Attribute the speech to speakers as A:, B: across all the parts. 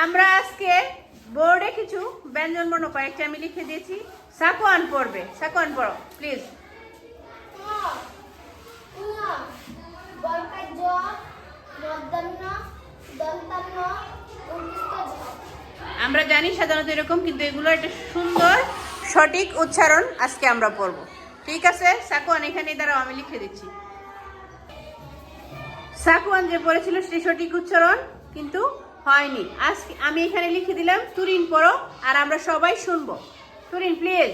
A: আমরা আজকে বোর্ডে কিছু ব্যঞ্জনবর্ণ কয়েকটা আমি লিখে দিয়েছি। সাকওয়ান পড়বে। সাকওয়ান পড়ো প্লিজ। আমরা জানি সাধারণত এরকম, কিন্তু এগুলো একটা সুন্দর সঠিক উচ্চারণ আজকে আমরা পড়ব। ঠিক আছে, সাকওয়ান এখানে দাঁড়াও, আমি লিখে দিচ্ছি। সাকওয়ান যে পড়েছিল সেটি সঠিক উচ্চারণ কিন্তু হয়নি। আজকে আমি এখানে লিখে দিলাম। তুরিন পড়ো আর আমরা সবাই শুনবো। Turin please.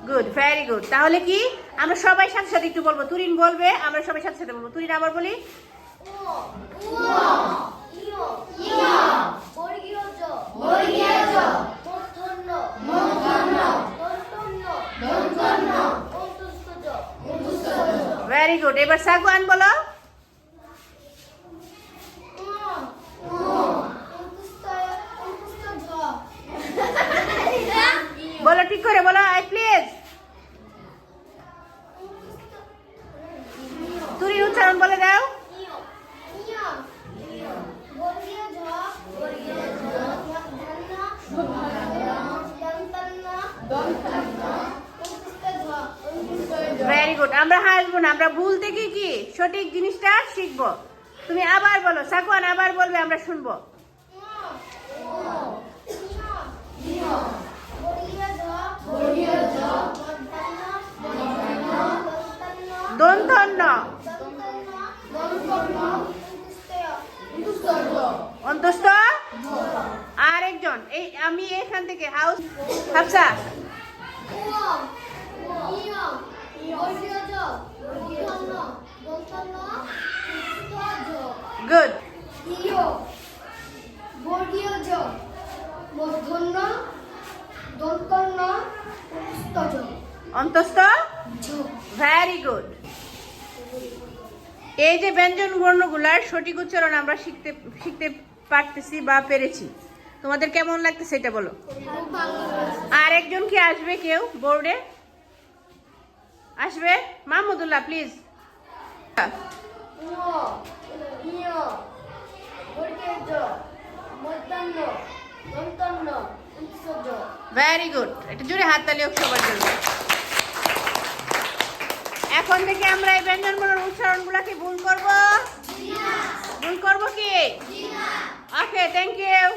A: Good, very good. তাহলে কি আমরা সবাই সাথে সাথে একটু বলবো। তুরিন বলবে, আমরা সবাই সাথে সাথে বলবো। তুরিন আবার বলি। Very good. এবার সাকওয়ান বলো। বলো ঠিক করে বলো প্লিজ। তুরিন উচ্চারণ বলে দাও। Very good. আমরা হাসবো না, আমরা ভুল থেকে কি সঠিক জিনিসটা শিখবো। তুমি আবার বলো। সাকওয়ান আবার বলবে, আমরা শুনবো। দন্তন্য অন্তস্থ। আরেকজন এই আমি এখান থেকে হাউস হাফসা। গুড। অন্তস্থ। Very good. এই যে ব্যঞ্জন বর্ণগুলার সঠিক উচ্চারণ আমরা শিখতে পারতেছি বা পেরেছি। তোমাদের কেমন লাগতেছে সেটা বলো। আর একজন কি আসবে কেউ বোর্ডে? আসবে মাহমুদুল্লাহ প্লিজ। Very good. এটা জোরে হাততালি হোক সবার জন্য। এখন থেকে আমরা এই ব্যঞ্জন বর্ণের উচ্চারণগুলোকে ভুল করবো? ভুল করবো কি? ওকে, থ্যাংক ইউ।